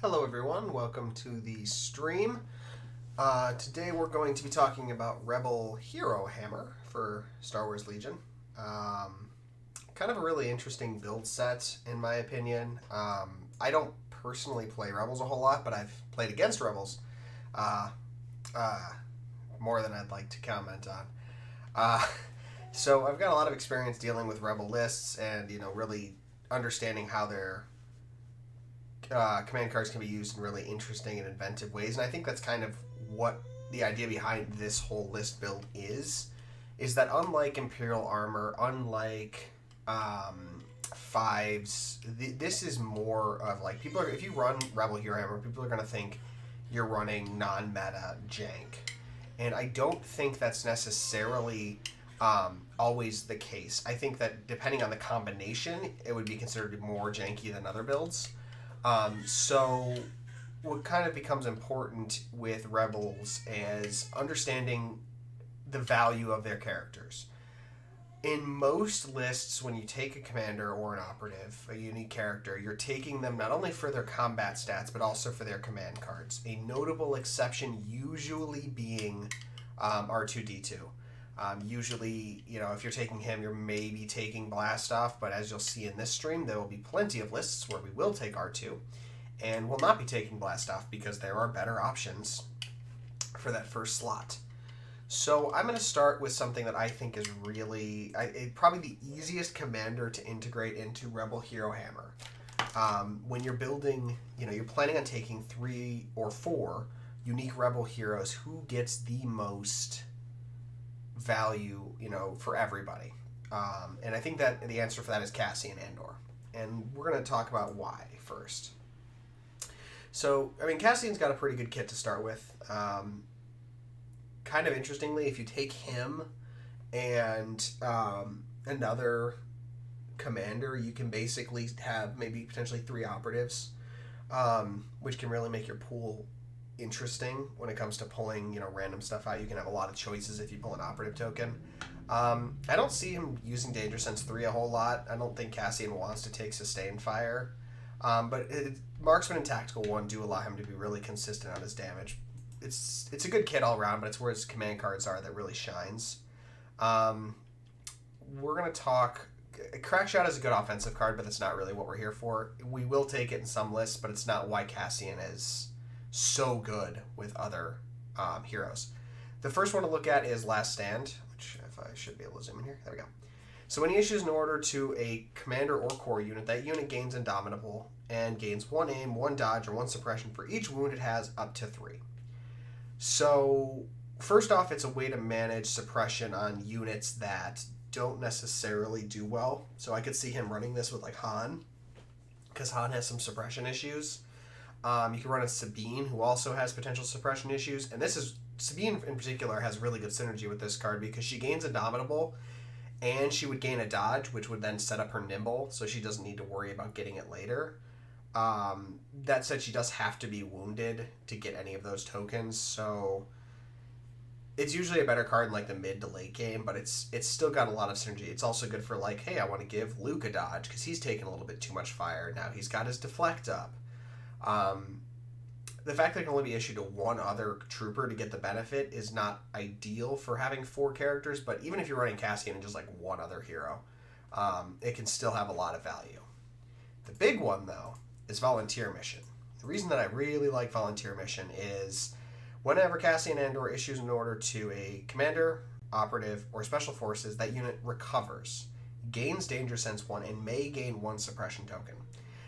Hello everyone, welcome to the stream. Today we're going to be talking about Rebel Herohammer for Star Wars Legion. Kind of a really interesting build set in my opinion. I don't personally play Rebels a whole lot, but I've played against Rebels more than I'd like to comment on. So I've got a lot of experience dealing with Rebel lists and, really understanding how their command cards can be used in really interesting and inventive ways, and I think that's kind of what the idea behind this whole list build is that unlike Imperial Armor, unlike Fives, this is more of like, if you run Rebel Herohammer, people are going to think you're running non-meta jank, and I don't think that's necessarily always the case. I think that depending on the combination, it would be considered more janky than other builds. So what kind of becomes important with Rebels is understanding the value of their characters. In most lists, when you take a commander or an operative, a unique character, you're taking them not only for their combat stats, but also for their command cards. A notable exception usually being R2-D2. Usually, if you're taking him, you're maybe taking Blast Off, but as you'll see in this stream, there will be plenty of lists where we will take R2, and will not be taking Blast Off because there are better options for that first slot. So I'm going to start with something that I think is really, probably the easiest commander to integrate into Rebel Herohammer. When you're building, you're planning on taking 3 or 4 unique Rebel heroes, who gets the most value, for everybody. And I think that the answer for that is Cassian Andor. And we're going to talk about why first. So, Cassian's got a pretty good kit to start with. Kind of interestingly, if you take him and another commander, you can basically have maybe potentially 3 operatives, which can really make your pool interesting when it comes to pulling, random stuff out. You can have a lot of choices if you pull an operative token. I don't see him using Danger Sense 3 a whole lot. I don't think Cassian wants to take Sustained Fire. But Marksman and Tactical 1 do allow him to be really consistent on his damage. It's a good kit all around, but it's where his command cards are that really shines. We're going to talk... Crackshot is a good offensive card, but that's not really what we're here for. We will take it in some lists, but it's not why Cassian is so good with other heroes. The first one to look at is Last Stand, which if I should be able to zoom in here. There we go. So when he issues an order to a commander or core unit, that unit gains Indomitable and gains 1 aim, 1 dodge, or 1 suppression for each wound it has up to 3. So first off, it's a way to manage suppression on units that don't necessarily do well. So I could see him running this with like Han, because Han has some suppression issues. You can run a Sabine, who also has potential suppression issues. And Sabine in particular has really good synergy with this card because she gains Indomitable, and she would gain a dodge, which would then set up her Nimble, so she doesn't need to worry about getting it later. That said, she does have to be wounded to get any of those tokens, so it's usually a better card in like the mid to late game, but it's still got a lot of synergy. It's also good for like, hey, I want to give Luke a dodge because he's taking a little bit too much fire. Now he's got his deflect up. The fact that it can only be issued to 1 other trooper to get the benefit is not ideal for having 4 characters, but even if you're running Cassian and just like 1 other hero, it can still have a lot of value. The big one, though, is Volunteer Mission. The reason that I really like Volunteer Mission is whenever Cassian Andor issues an order to a commander, operative, or special forces, that unit recovers, gains Danger Sense 1, and may gain 1 suppression token.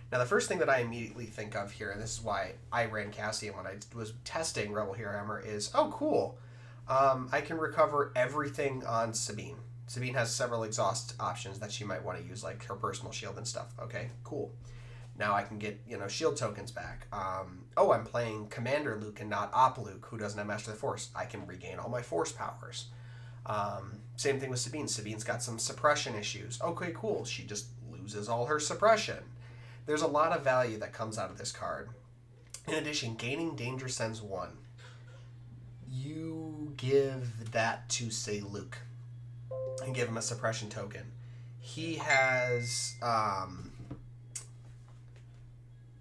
Now, the first thing that I immediately think of here, and this is why I ran Cassian when I was testing Rebel Herohammer, is, oh, cool. I can recover everything on Sabine. Sabine has several exhaust options that she might want to use, like her personal shield and stuff. Okay, cool. Now I can get, shield tokens back. I'm playing Commander Luke and not Op Luke, who doesn't have Master of the Force. I can regain all my Force powers. Same thing with Sabine. Sabine's got some suppression issues. Okay, cool. She just loses all her suppression. There's a lot of value that comes out of this card. In addition, gaining Danger Sense 1. You give that to, say, Luke, and give him a suppression token. He has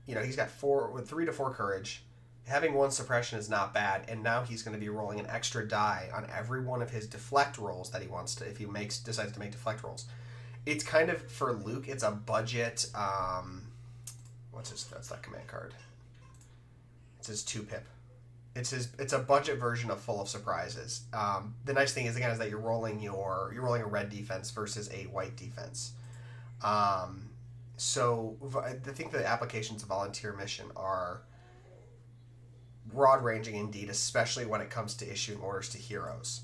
he's got 3 to 4 courage. Having 1 suppression is not bad, and now he's going to be rolling an extra die on every one of his deflect rolls that he wants to, if he decides to make deflect rolls. It's kind of, for Luke, it's a budget, that's that command card. It's his 2-pip. It's a budget version of Full of Surprises. The nice thing is, again, is that you're rolling a red defense versus a white defense. So I think the applications of Volunteer Mission are broad-ranging indeed, especially when it comes to issuing orders to heroes.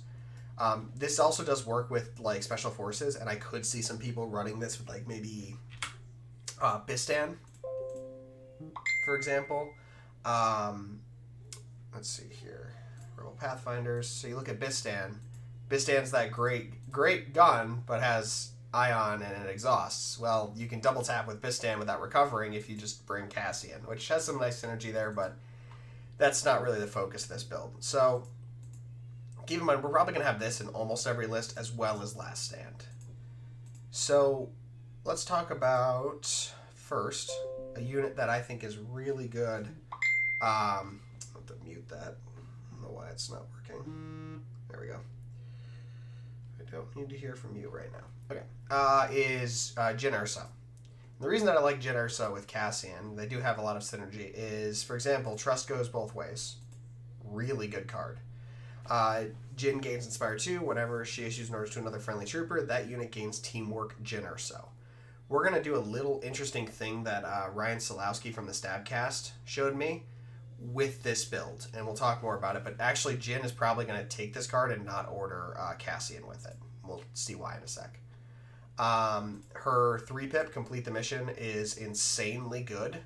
This also does work with like special forces, and I could see some people running this with like maybe Bistan, for example. Let's see here, Rebel Pathfinders. So you look at Bistan. Bistan's that great gun, but has ion and it exhausts. Well, you can double tap with Bistan without recovering if you just bring Cassian, which has some nice synergy there, but that's not really the focus of this build. So keep in mind, we're probably going to have this in almost every list, as well as Last Stand. So let's talk about, first, a unit that I think is really good. I'll have to mute that. I don't know why it's not working. There we go. I don't need to hear from you right now. Okay. Is Jin Ursa. The reason that I like Jin Ursa with Cassian, they do have a lot of synergy, is, for example, Trust Goes Both Ways. Really good card. Jin gains Inspire 2 whenever she issues an order to another friendly trooper. That unit gains Teamwork Jin Ursa. We're going to do a little interesting thing that Ryan Solowski from the Stabcast showed me with this build, and we'll talk more about it, but actually Jin is probably going to take this card and not order Cassian with it. We'll see why in a sec. Her 3-pip, Complete the Mission, is insanely good.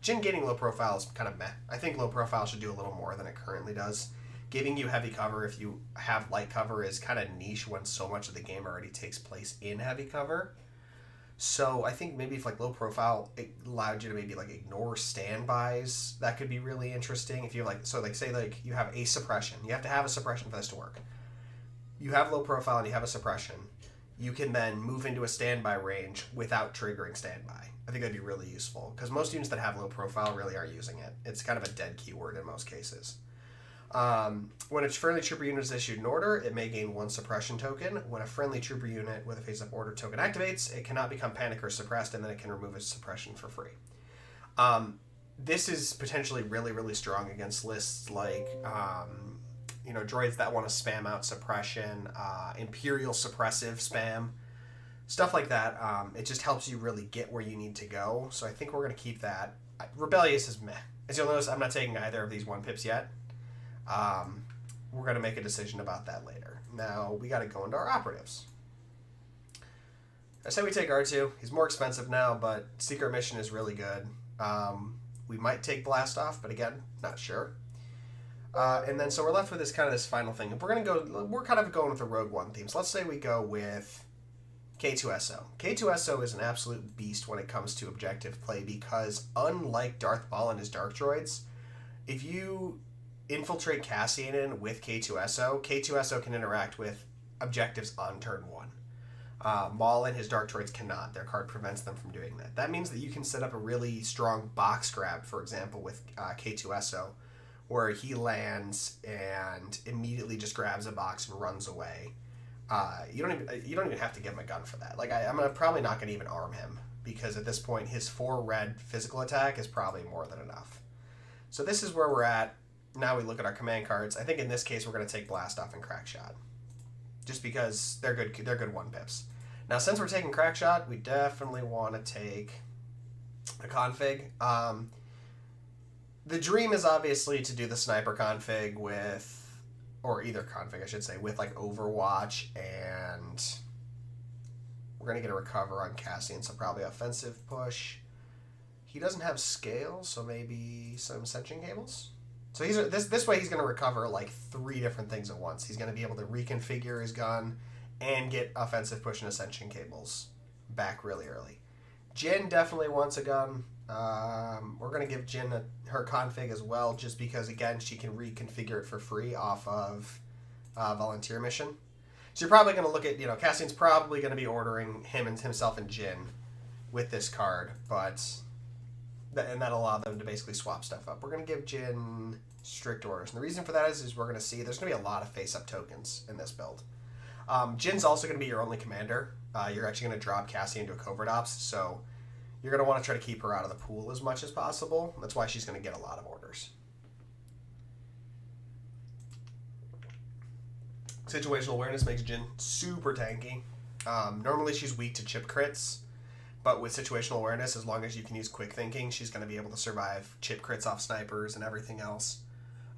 Jin gaining low profile is kind of meh. I think low profile should do a little more than it currently does. Giving you heavy cover if you have light cover is kind of niche when so much of the game already takes place in heavy cover. So I think maybe if like low profile, it allowed you to maybe like ignore standbys, that could be really interesting. If you have like, so like say like you have a suppression, you have to have a suppression for this to work. You have low profile and you have a suppression. You can then move into a standby range without triggering standby. I think that'd be really useful because most units that have low profile really are using it. It's kind of a dead keyword in most cases. When a friendly trooper unit is issued an order, it may gain 1 suppression token. When a friendly trooper unit with a face-up order token activates, it cannot become panic or suppressed, and then it can remove its suppression for free. This is potentially really, really strong against lists like, droids that want to spam out suppression, Imperial suppressive spam, stuff like that. It just helps you really get where you need to go, so I think we're going to keep that. Rebellious is meh. As you'll notice, I'm not taking either of these 1-pips yet. We're going to make a decision about that later. Now, we got to go into our operatives. I say we take R2. He's more expensive now, but Secret Mission is really good. We might take Blast Off, but again, not sure. And then, so we're left with this final thing. If we're going to go, we're kind of going with the Rogue One theme. So let's say we go with K2SO. K2SO is an absolute beast when it comes to objective play because unlike Darth Maul and his Dark Droids, if you infiltrate Cassian in with K2SO, K2SO can interact with objectives on turn 1. Maul and his Dark Droids cannot. Their card prevents them from doing that. That means that you can set up a really strong box grab, for example, with K2SO, where he lands and immediately just grabs a box and runs away. You don't even have to give him a gun for that. Like I'm probably not going to even arm him because at this point his 4 red physical attack is probably more than enough. So this is where we're at. Now we look at our command cards. I think in this case we're going to take Blast Off and Crack Shot, just because they're good 1-pips. Now since we're taking Crack Shot, we definitely want to take a config. The dream is obviously to do the sniper config with, or either config I should say, with like Overwatch, and we're going to get a recover on Cassian, so probably offensive push. He doesn't have scale, so maybe some Ascension cables. So this way he's going to recover like 3 different things at once. He's going to be able to reconfigure his gun and get offensive push and Ascension cables back really early. Jin definitely wants a gun. We're going to give Jin her config as well, just because, again, she can reconfigure it for free off of Volunteer Mission. So you're probably going to look at, Cassian's probably going to be ordering himself and Jin with this card, but and that'll allow them to basically swap stuff up. We're going to give Jin strict orders. And the reason for that is we're going to see there's going to be a lot of face-up tokens in this build. Jin's also going to be your only commander. You're actually going to drop Cassie into a covert ops, so you're going to want to try to keep her out of the pool as much as possible. That's why she's going to get a lot of orders. Situational awareness makes Jin super tanky. Normally she's weak to chip crits, but with situational awareness, as long as you can use quick thinking, she's going to be able to survive chip crits off snipers and everything else.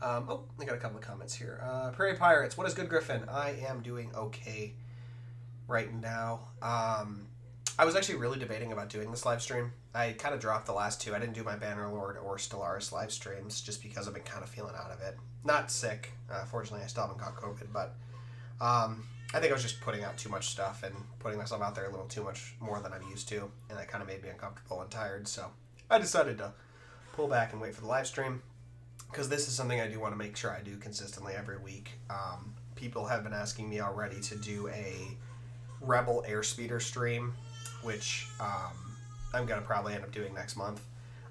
I got a couple of comments here. Prairie Pirates, what is good, Griffin? I am doing okay right now. I was actually really debating about doing this live stream. I kind of dropped the last two. I didn't do my Bannerlord or Stellaris live streams just because I've been kind of feeling out of it. Not sick. Fortunately, I still haven't got COVID, but I think I was just putting out too much stuff and putting myself out there a little too much more than I'm used to, and that kind of made me uncomfortable and tired, so I decided to pull back and wait for the live stream, because this is something I do want to make sure I do consistently every week. People have been asking me already to do a Rebel Airspeeder stream, which I'm going to probably end up doing next month.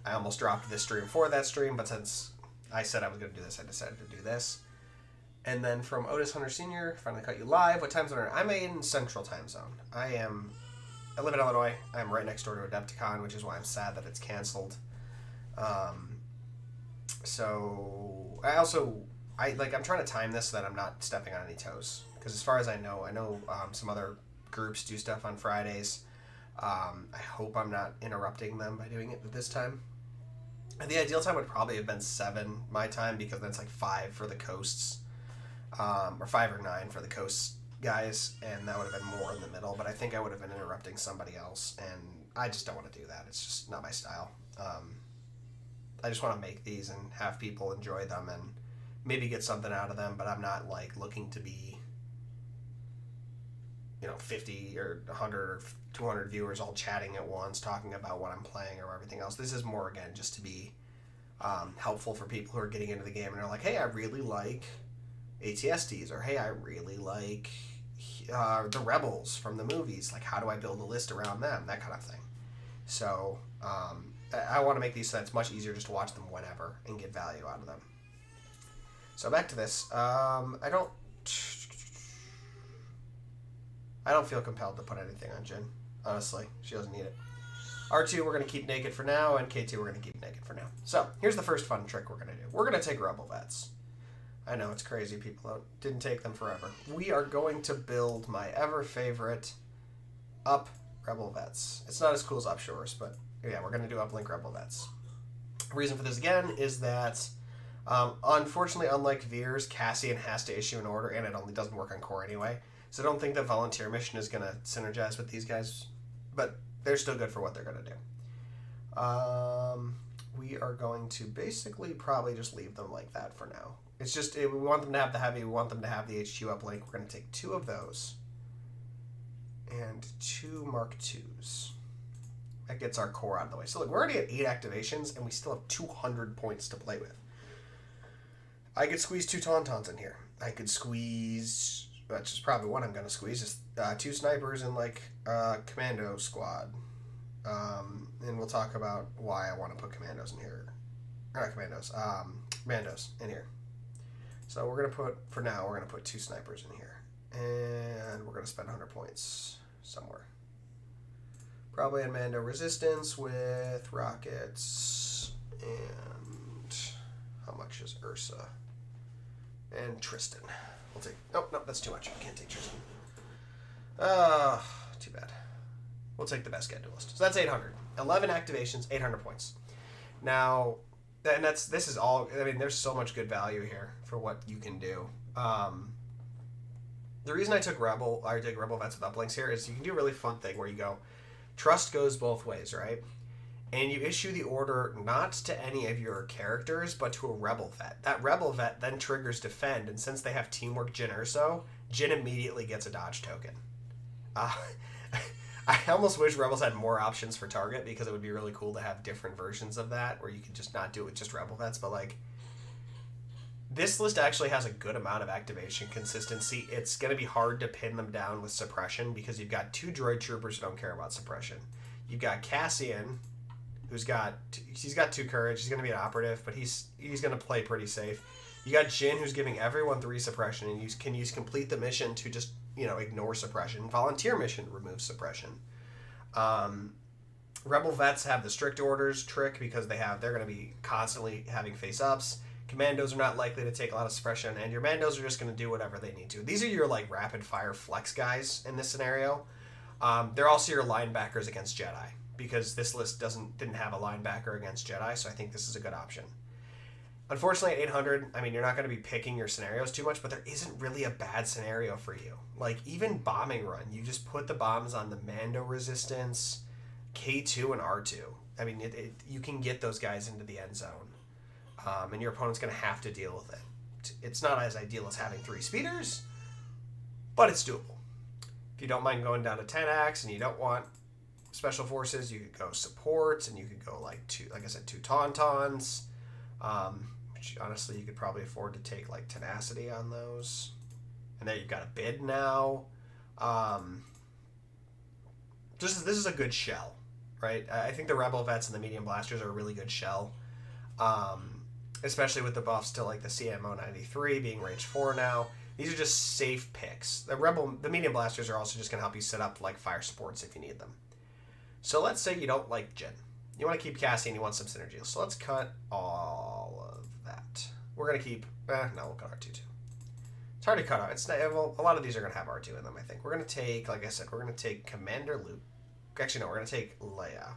I almost dropped this stream for that stream, but since I said I was going to do this, I decided to do this. And then from Otis Hunter Sr., finally caught you live. What time zone are you? I'm in Central Time Zone. I live in Illinois. I'm right next door to Adepticon, which is why I'm sad that it's canceled. So I'm trying to time this so that I'm not stepping on any toes. Because as far as I know some other groups do stuff on Fridays. I hope I'm not interrupting them by doing it at this time. And the ideal time would probably have been 7 my time, because that's like 5 for the coasts. Or 5 or 9 for the coast guys, and that would have been more in the middle, but I think I would have been interrupting somebody else, and I just don't want to do that. It's just not my style. I just want to make these and have people enjoy them and maybe get something out of them, but I'm not like looking to be 50 or 100 or 200 viewers all chatting at once talking about what I'm playing or everything else. This is more, again, just to be helpful for people who are getting into the game and are like, hey, I really like ATSTs, or hey, I really like the Rebels from the movies. Like, how do I build a list around them? That kind of thing. So I want to make these sets much easier just to watch them whenever and get value out of them. So back to this. I don't feel compelled to put anything on Jin. Honestly, she doesn't need it. R2 we're going to keep naked for now, and K2 we're going to keep naked for now. So here's the first fun trick we're going to do. We're going to take Rebel Vets. I know, it's crazy. People didn't take them forever. We are going to build my ever-favorite Up Rebel Vets. It's not as cool as Upshores, but yeah, we're going to do Uplink Rebel Vets. Reason for this, again, is that, unfortunately, unlike Veers, Cassian has to issue an order, and it only doesn't work on core anyway. So I don't think the Volunteer mission is going to synergize with these guys, but they're still good for what they're going to do. We are going to basically probably just leave them like that for now. It's just, we want them to have the heavy, we want them to have the HQ uplink. We're going to take 2 of those and 2 Mark IIs. That gets our core out of the way. So look, we're already at 8 activations, and we still have 200 points to play with. I could squeeze 2 Tauntauns in here. I could squeeze, which is probably what I'm going to squeeze, is 2 snipers and like commando squad. And we'll talk about why I want to put commandos in here. Or not commandos, Mandos in here. So we're going to put, for now, we're going to put 2 snipers in here. And we're going to spend 100 points somewhere. Probably in Mando Resistance with rockets. And how much is Ursa? And Tristan. We'll take, no, that's too much. I can't take Tristan. Too bad. We'll take the best Duelist. So that's 800. 11 activations, 800 points. Now, and this is all, I mean, there's so much good value here for what you can do. The reason I took Rebel Vets with uplinks here is you can do a really fun thing where you go, trust goes both ways, right? And you issue the order not to any of your characters, but to a Rebel Vet. That Rebel Vet then triggers Defend, and since they have Teamwork Jin Ursa, Jin immediately gets a dodge token. I almost wish Rebels had more options for target, because it would be really cool to have different versions of that, where you could just not do it with just Rebel Vets, but like, this list actually has a good amount of activation consistency. It's going to be hard to pin them down with suppression, because you've got 2 droid troopers who don't care about suppression. You've got Cassian, who's got he's got 2 courage. He's going to be an operative, but he's going to play pretty safe. You got Jin, who's giving everyone 3 suppression, and you can use complete the mission to just ignore suppression. Volunteer mission removes suppression. Rebel vets have the strict orders trick because they're going to be constantly having face ups. Commandos are not likely to take a lot of suppression, and your Mandos are just going to do whatever they need to. These are your rapid fire flex guys in this scenario. They're also your linebackers against Jedi, because this list didn't have a linebacker against Jedi, so I think this is a good option. Unfortunately, at 800, you're not going to be picking your scenarios too much, but there isn't really a bad scenario for you. Even bombing run, you just put the bombs on the Mando resistance, K2 and R2. You can get those guys into the end zone, and your opponent's going to have to deal with it. It's not as ideal as having 3 speeders, but it's doable. If you don't mind going down to 10x and you don't want special forces, you could go supports, and you could go like I said, 2 Tauntauns, which honestly you could probably afford to take tenacity on those. And there you've got a bid now. This is a good shell, right? I think the Rebel vets and the medium blasters are a really good shell, especially with the buffs to the CMO 93 being range 4 now. These are just safe picks. The medium blasters are also just going to help you set up fire supports if you need them. So let's say you don't like Jin. You want to keep Cassie and you want some synergy. So let's cut all of that. We're going to keep... no, we'll cut R2 too. It's hard to cut out. A lot of these are going to have R2 in them, I think. We're going to take, like I said, we're going to take Commander Luke. Actually, no, we're going to take Leia.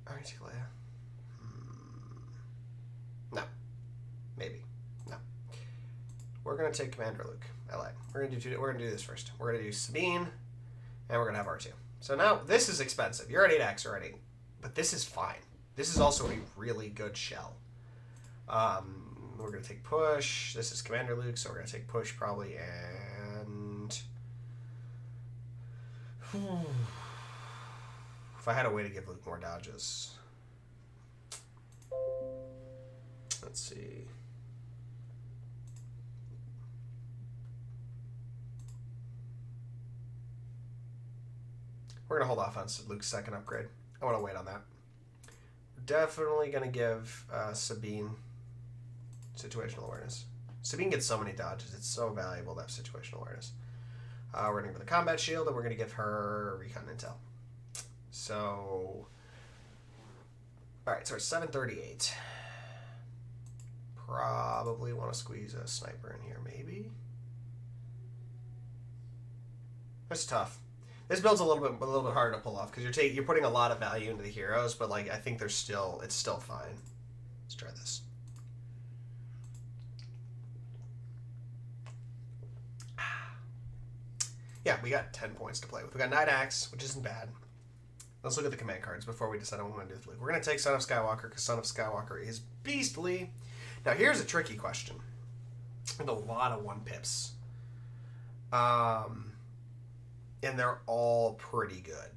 I'm going to take Leia. No. Maybe. No. We're going to take Commander Luke. I lied. We're going to do this first. We're going to do Sabine, and we're going to have R2. So now, this is expensive. You're at 8x already, but this is fine. This is also a really good shell. We're going to take push. This is Commander Luke, so we're going to take push probably, and... If I had a way to give Luke more dodges... Let's see... We're going to hold off on Luke's second upgrade. I want to wait on that. We're definitely going to give Sabine situational awareness. Sabine gets so many dodges. It's so valuable to have situational awareness. We're going to give her the combat shield, and we're going to give her recon intel. So... Alright, so we're 738. Probably want to squeeze a sniper in here, maybe? That's tough. This build's a little bit harder to pull off because you're putting a lot of value into the heroes, but I think it's still fine. Let's try this. Yeah, we got 10 points to play with. We got Night Axe, which isn't bad. Let's look at the command cards before we decide what we want to do with Luke. We're going to take Son of Skywalker because Son of Skywalker is beastly. Now here's a tricky question. There's a lot of 1-pips. And they're all pretty good.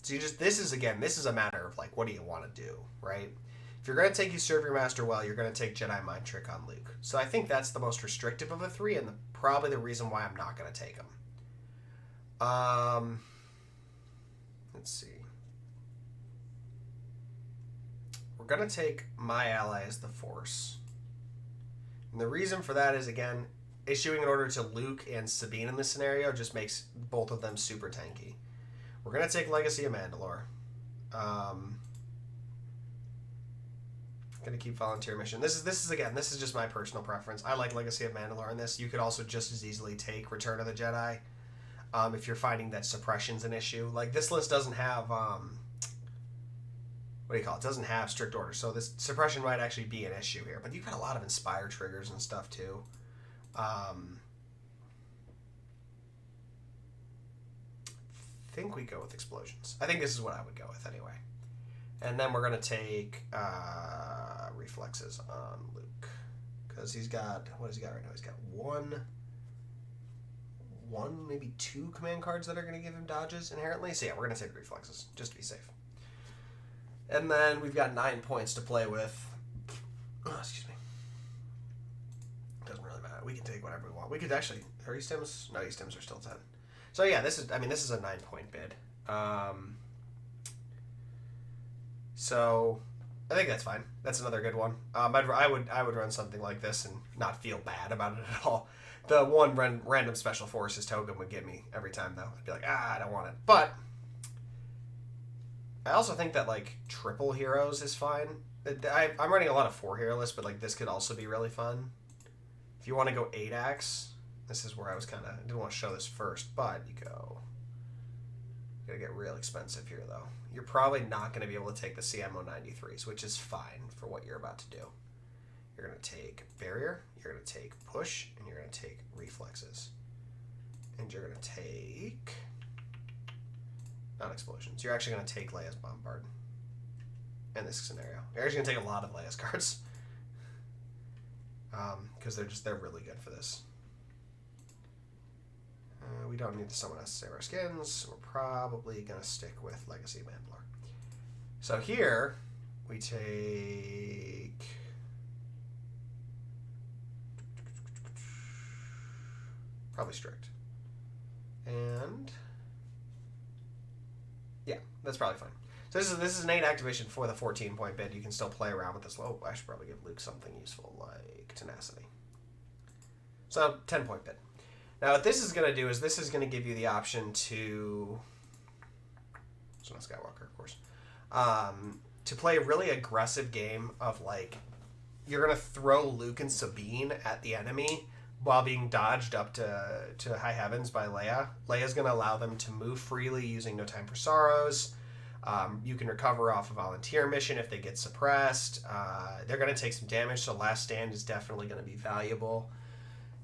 So this is a matter of what do you want to do, right? If you're going to take You Serve Your Master Well, you're going to take Jedi Mind Trick on Luke. So I think that's the most restrictive of the 3 and probably the reason why I'm not going to take them. Let's see. We're going to take My Ally as the Force. And the reason for that is, again, issuing an order to Luke and Sabine in this scenario just makes both of them super tanky. We're going to take Legacy of Mandalore. Going to keep Volunteer Mission. This is just my personal preference. I like Legacy of Mandalore in this. You could also just as easily take Return of the Jedi if you're finding that suppression's an issue. This list doesn't have... It doesn't have strict orders, so this suppression might actually be an issue here. But you've got a lot of Inspire triggers and stuff, too. I think we go with explosions. I think this is what I would go with anyway. And then we're going to take reflexes on Luke. Because he's got... What has he got right now? He's got one, maybe 2 command cards that are going to give him dodges inherently. So yeah, we're going to take reflexes, just to be safe. And then we've got 9 points to play with. Oh, excuse me. Doesn't really matter. We can take whatever we want. We could actually... Are E-stims? No, E-stims are still 10. So yeah, this is a 9-point bid. Um, so I think that's fine. That's another good one. I would run something like this and not feel bad about it at all. The one random special forces token would get me every time though. I'd be like, I don't want it. But I also think that like triple heroes is fine. I'm running a lot of 4 hero lists, but like this could also be really fun. If you want to go 8-axe, this is where I was didn't want to show this first, but you gotta get real expensive here though. You're probably not going to be able to take the CMO 93s, which is fine for what you're about to do. You're going to take barrier, you're going to take push, and you're going to take reflexes. And you're going to take non-explosions. You're actually going to take Leia's bombard in this scenario. You're actually going to take a lot of Leia's cards. Because they're really good for this. We don't need to summon us to save our skins, so we're probably going to stick with Legacy Mandalore. So here, we take... probably strict. And... yeah, that's probably fine. So this is an 8 activation for the 14-point bid. You can still play around with this. Oh, I should probably give Luke something useful like tenacity. So 10-point bid. Now what this is going to do is this is going to give you the option to... it's not Skywalker, of course. To play a really aggressive game of like... you're going to throw Luke and Sabine at the enemy while being dodged up to high heavens by Leia. Leia's going to allow them to move freely using No Time for Sorrows. You can recover off a volunteer mission if they get suppressed. They're going to take some damage, so Last Stand is definitely going to be valuable.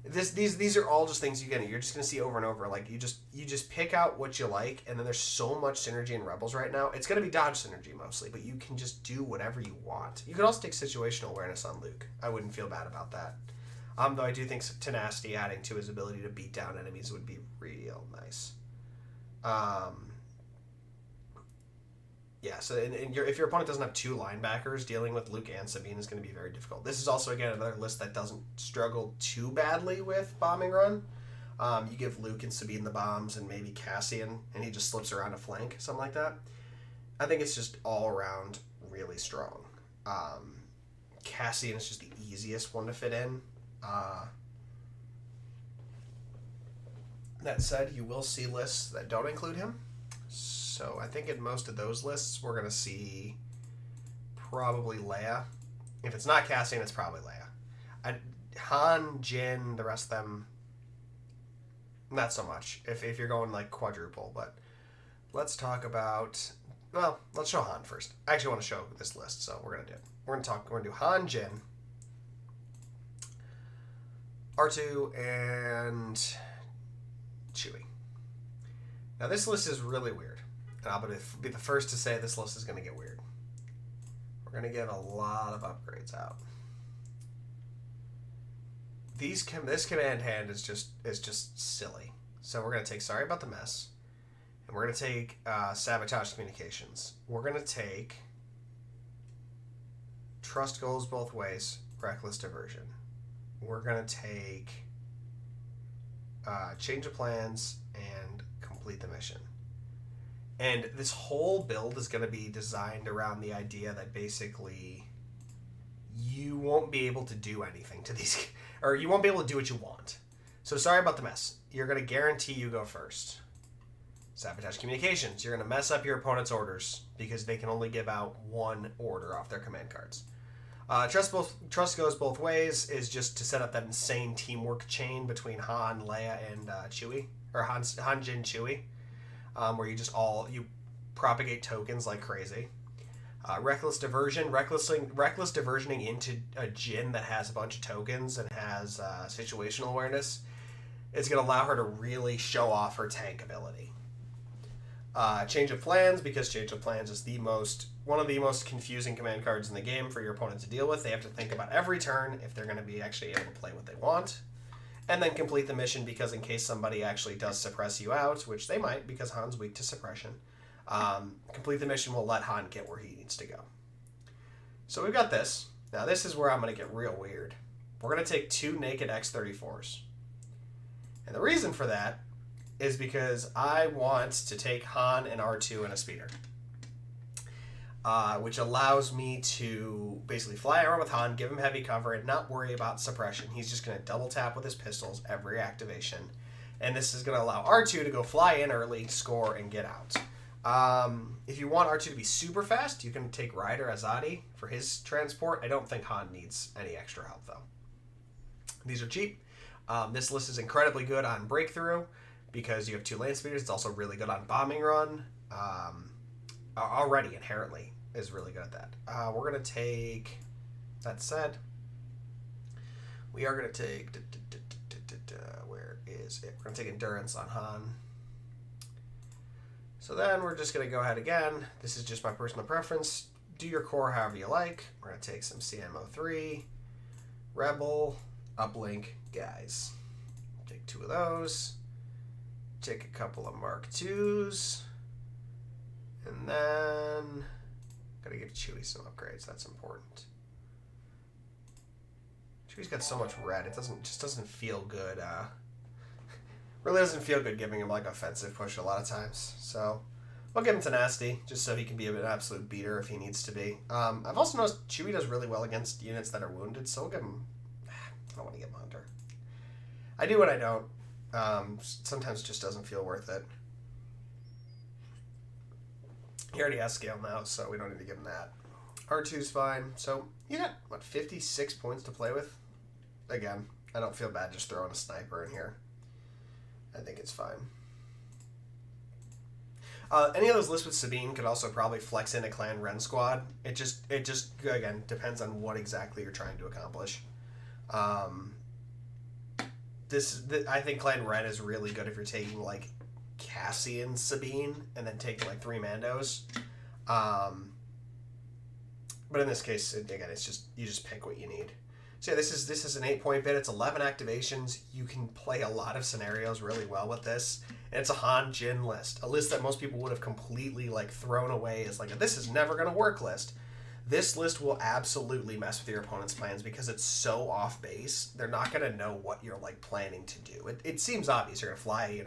These are all just things you're just going to see over and over. Like you just pick out what you like, and then there's so much synergy in Rebels right now. It's going to be dodge synergy mostly, but you can just do whatever you want. You could also take situational awareness on Luke. I wouldn't feel bad about that. Though I do think tenacity adding to his ability to beat down enemies would be real nice. Yeah, so if your opponent doesn't have 2 linebackers, dealing with Luke and Sabine is going to be very difficult. This is also, again, another list that doesn't struggle too badly with bombing run. You give Luke and Sabine the bombs and maybe Cassian, and he just slips around a flank, something like that. I think it's just all around really strong. Cassian is just the easiest one to fit in. That said, you will see lists that don't include him. So I think in most of those lists, we're going to see probably Leia. If it's not Cassian, it's probably Leia. Han, Jin, the rest of them, not so much. If you're going like quadruple, but let's talk about... well, let's show Han first. I actually want to show this list, so we're going to do it. We're going to do Han, Jin, R2, and Chewie. Now this list is really weird. And I'll be the first to say this list is going to get weird. We're going to give a lot of upgrades out. This command hand is just silly. So we're going to take Sorry About the Mess. And we're going to take Sabotage Communications. We're going to take Trust Goes Both Ways, Reckless Diversion. We're going to take Change of Plans and Complete the Mission. And this whole build is going to be designed around the idea that basically you won't be able to do anything to these, or you won't be able to do what you want. So Sorry About the Mess. You're going to guarantee you go first. Sabotage Communications. You're going to mess up your opponent's orders because they can only give out 1 order off their command cards. Trust Goes Both Ways is just to set up that insane teamwork chain between Han, Leia, and Chewie, or Han, Jin, Chewie. Where you propagate tokens like crazy. Reckless Diversion. Reckless diversioning into a Jin that has a bunch of tokens and has situational awareness. It's going to allow her to really show off her tank ability. Change of Plans, because Change of Plans is one of the most confusing command cards in the game for your opponent to deal with. They have to think about every turn if they're going to be actually able to play what they want. And then Complete the Mission, because in case somebody actually does suppress you out, which they might because Han's weak to suppression, Complete the Mission will let Han get where he needs to go. So we've got this. Now this is where I'm going to get real weird. We're going to take 2 naked X-34s. And the reason for that is because I want to take Han and R2 in a speeder. Which allows me to basically fly around with Han, give him heavy cover, and not worry about suppression. He's just going to double tap with his pistols every activation. And this is going to allow R2 to go fly in early, score, and get out. If you want R2 to be super fast, you can take Ryder Azadi for his transport. I don't think Han needs any extra help, though. These are cheap. This list is incredibly good on Breakthrough because you have 2 land speeders. It's also really good on Bombing Run. Already, inherently, is really good at that. We're going to take... That said, we are going to take... Where is it? We're going to take Endurance on Han. So then we're just going to go ahead again. This is just my personal preference. Do your core however you like. We're going to take some CMO3, Rebel, Uplink, guys. Take 2 of those. Take a couple of Mark IIs. And then... Gotta give Chewie some upgrades. That's important. Chewie's got so much red. It just doesn't feel good. Really doesn't feel good giving him like offensive push a lot of times. So we'll give him Tenacity just so he can be an absolute beater if he needs to be. I've also noticed Chewie does really well against units that are wounded, so we'll give him... I don't want to give him Hunter. I do and I don't. Sometimes it just doesn't feel worth it. He already has scale now, so we don't need to give him that. R2's fine. So you got, what, 56 points to play with? Again, I don't feel bad just throwing a sniper in here. I think it's fine. Any of those lists with Sabine could also probably flex in a Clan Ren squad. It just again, depends on what exactly you're trying to accomplish. I think Clan Ren is really good if you're taking, like, Cassian Sabine and then taking like 3 Mandos. But in this case, again, it's just you just pick what you need. So yeah, this is an 8-point bid. It's 11 activations. You can play a lot of scenarios really well with this. And it's a Han Jin list, a list that most people would have completely like thrown away as like this is never gonna work list. This list will absolutely mess with your opponent's plans because it's so off base. They're not gonna know what you're like planning to do. It seems obvious you're gonna fly,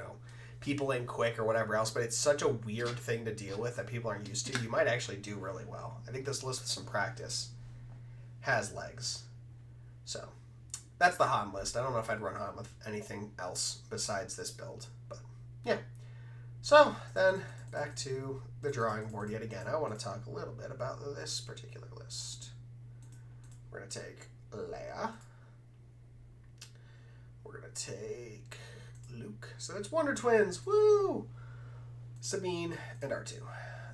people in quick or whatever else, but it's such a weird thing to deal with that people aren't used to. You might actually do really well. I think this list with some practice has legs. So that's the Han list. I don't know if I'd run Han with anything else besides this build, but yeah. So then back to the drawing board yet again. I want to talk a little bit about this particular list. We're going to take Leia. We're going to take Luke. So it's Wonder Twins. Woo! Sabine and R2.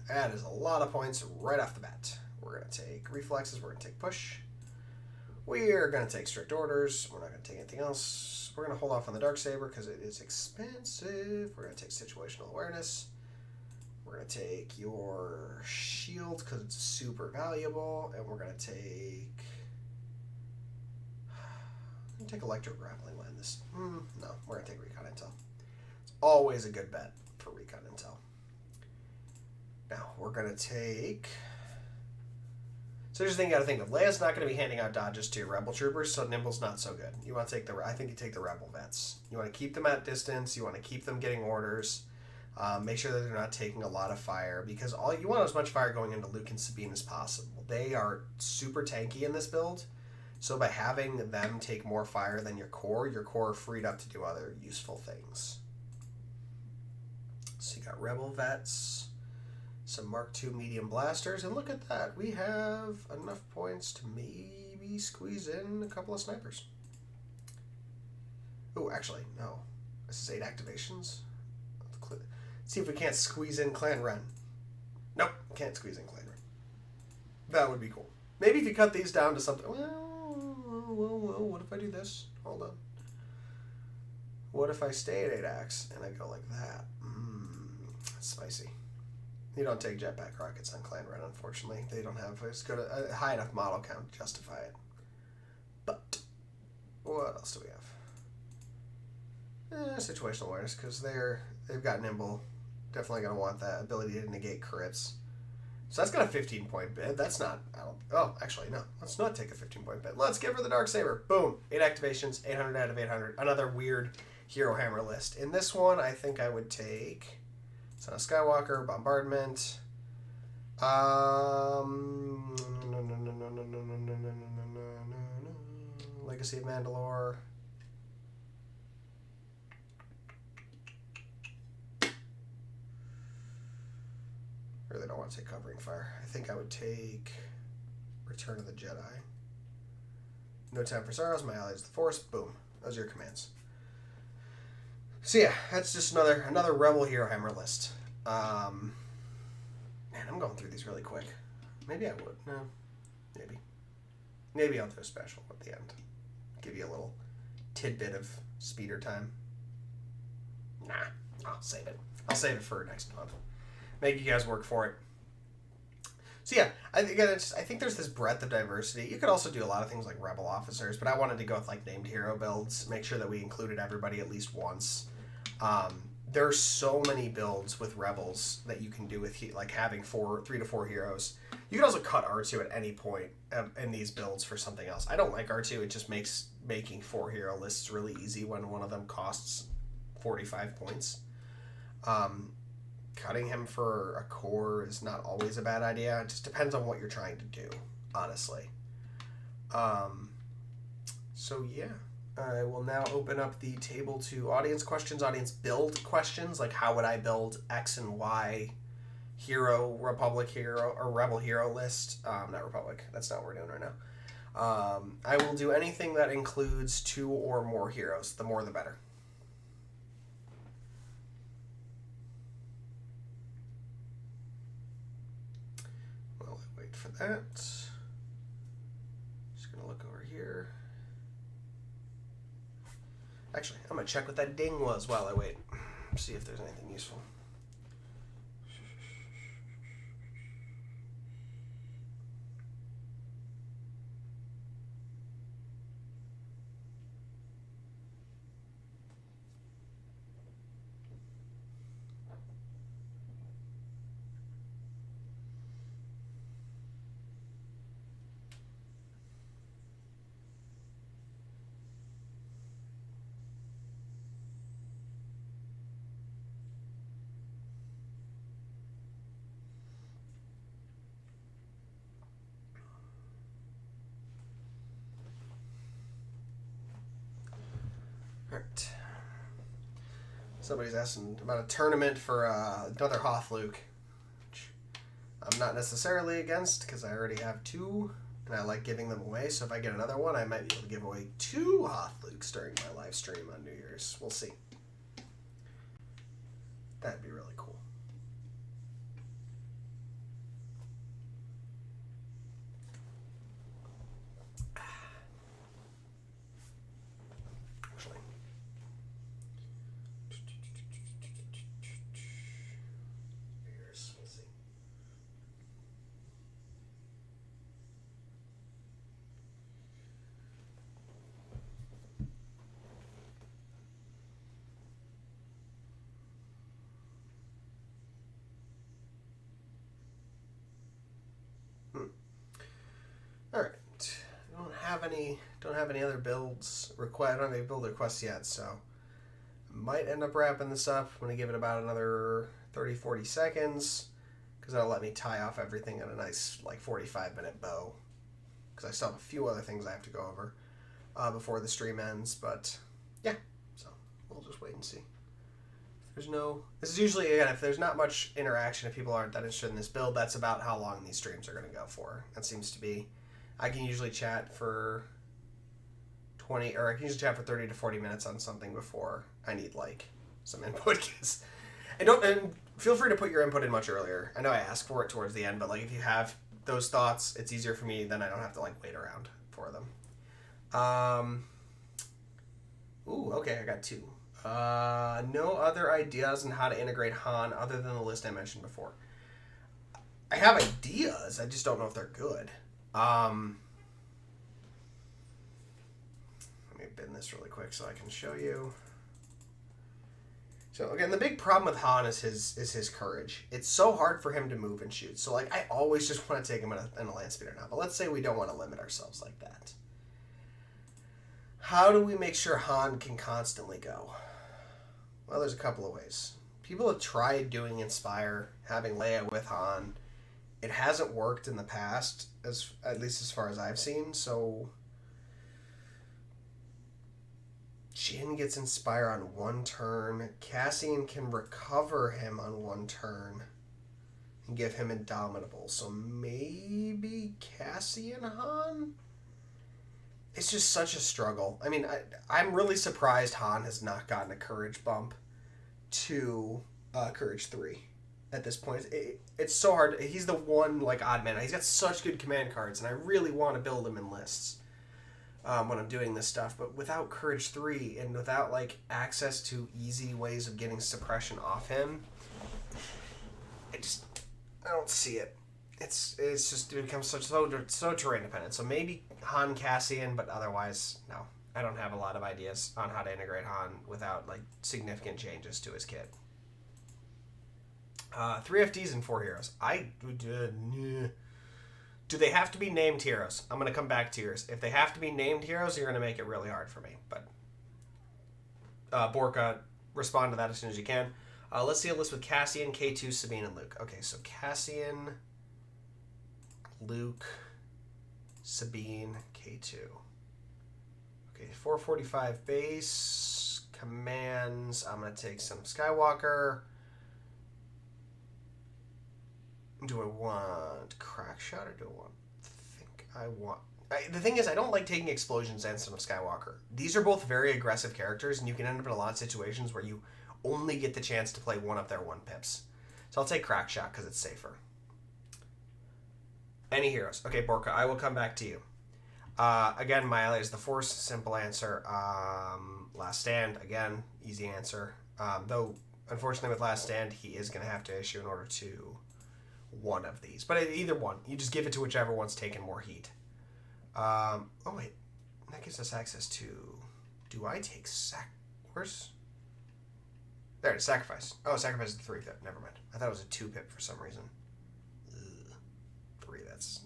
That is a lot of points right off the bat. We're going to take Reflexes. We're going to take Push. We're going to take Strict Orders. We're not going to take anything else. We're going to hold off on the Darksaber because it is expensive. We're going to take Situational Awareness. We're going to take your Shield because it's super valuable. And we're going to take Electro Grappling Line. No, we're going to take Recon Intel. It's always a good bet for Recon Intel. Now, we're going to take... So here's the thing you got to think of. Leia's not going to be handing out dodges to your Rebel troopers, so Nimble's not so good. You want to take I think you take the Rebel vets. You want to keep them at distance. You want to keep them getting orders. Make sure that they're not taking a lot of fire, because all you want as much fire going into Luke and Sabine as possible. They are super tanky in this build, so by having them take more fire than your core are freed up to do other useful things. So you got Rebel vets, some Mark II medium blasters, and look at that. We have enough points to maybe squeeze in a couple of snipers. Oh, actually, no. This is 8 activations. Let's see if we can't squeeze in Clan Ren. Nope, can't squeeze in Clan Ren. That would be cool. Maybe if you cut these down to something... Well, what if I do this? Hold on. What if I stay at 8 acts and I go like that? That's spicy. You don't take jetpack rockets on Clan Ren, unfortunately. They don't have as good a high enough model count to justify it. But what else do we have? Situational awareness, because they've got nimble. Definitely gonna want that ability to negate crits. So that's got a 15-point bid. That's not. Actually no. Let's not take a 15-point bid. Let's give her the Darksaber. Boom. 8 activations. 800 out of 800. Another weird Herohammer list. In this one, I think I would take Son of Skywalker, Bombardment. Legacy of Mandalore. I really don't want to take Covering Fire. I think I would take Return of the Jedi. No Time for Sorrows, My Ally is the Force. Boom. Those are your commands. So yeah, that's just another Rebel Herohammer list. Man, I'm going through these really quick. Maybe I would. No. Maybe. Maybe I'll do a special at the end. Give you a little tidbit of speeder time. Nah, I'll save it. I'll save it for next month. Make you guys work for it. So yeah, I think there's this breadth of diversity. You could also do a lot of things like Rebel officers, but I wanted to go with like named hero builds. Make sure that we included everybody at least once. There's so many builds with Rebels that you can do with like having 3 to 4 heroes. You can also cut R2 at any point in these builds for something else. I don't like R2. It just makes making 4 hero lists really easy when one of them costs 45 points. Cutting him for a core is not always a bad idea. It just depends on what you're trying to do, honestly. So yeah. I will now open up the table to audience questions, audience build questions, like how would I build X and Y hero, Republic hero, or Rebel hero list. Not Republic, that's not what we're doing right now. I will do anything that includes 2 or more heroes. The more the better. Well, I wait for that. Just going to look over here. Actually, I'm going to check what that ding was while I wait. See if there's anything useful. Alright. Somebody's asking about a tournament for another Hoth Luke, which I'm not necessarily against because I already have 2 and I like giving them away. So if I get another one, I might be able to give away 2 Hoth Lukes during my live stream on New Year's. We'll see. That'd be really cool. Alright. Don't have any other builds request. I don't have any build requests yet, so I might end up wrapping this up. I'm going to give it about another 30-40 seconds because that'll let me tie off everything in a nice like 45-minute bow, because I still have a few other things I have to go over before the stream ends. But yeah, so we'll just wait and see. This is usually, again, if there's not much interaction, if people aren't that interested in this build, that's about how long these streams are going to go for. That seems to be, I can usually chat for 30 to 40 minutes on something before I need like some input. And feel free to put your input in much earlier. I know I asked for it towards the end, but like if you have those thoughts, it's easier for me, then I don't have to like wait around for them. Ooh, okay, I got 2. No other ideas on how to integrate Han other than the list I mentioned before. I have ideas, I just don't know if they're good. Let me bin this really quick so I can show you. So again, the big problem with Han is his courage. It's so hard for him to move and shoot. So like I always just want to take him in a land speeder now. But let's say we don't want to limit ourselves like that. How do we make sure Han can constantly go? Well, there's a couple of ways. People have tried doing Inspire, having Leia with Han. It hasn't worked in the past, at least as far as I've seen, so Jin gets Inspire on one turn. Cassian can recover him on one turn and give him Indomitable. So maybe Cassian Han? It's just such a struggle. I mean, I'm really surprised Han has not gotten a Courage bump to Courage 3 at this point. It's so hard. He's the one, like, odd man. He's got such good command cards, and I really want to build him in lists when I'm doing this stuff. But without Courage 3 and without, like, access to easy ways of getting suppression off him, I don't see it. It's just, it becomes so terrain dependent. So maybe Han Cassian, but otherwise, no. I don't have a lot of ideas on how to integrate Han without, like, significant changes to his kit. 3 FDs and 4 heroes. Do they have to be named heroes? I'm going to come back to yours. If they have to be named heroes, you're going to make it really hard for me. But Borka, respond to that as soon as you can. Let's see a list with Cassian, K2, Sabine, and Luke. Okay, so Cassian, Luke, Sabine, K2. Okay, 445 base, commands. I'm going to take some Skywalker. Do I want Crack Shot or do I want... the thing is, I don't like taking Explosions instead of Skywalker. These are both very aggressive characters, and you can end up in a lot of situations where you only get the chance to play one of their 1 pips. So I'll take Crack Shot because it's safer. Any heroes? Okay, Borka, I will come back to you. Again, my ally is the Force. Simple answer. Last Stand, again, easy answer. Though, unfortunately, with Last Stand, he is going to have to issue in order to one of these. But either one. You just give it to whichever one's taken more heat. Oh, wait. That gives us access to... Do I take Where's... There it is, Sacrifice. Oh, Sacrifice is the 3 pip. Never mind. I thought it was a 2 pip for some reason. Ugh. 3, that's...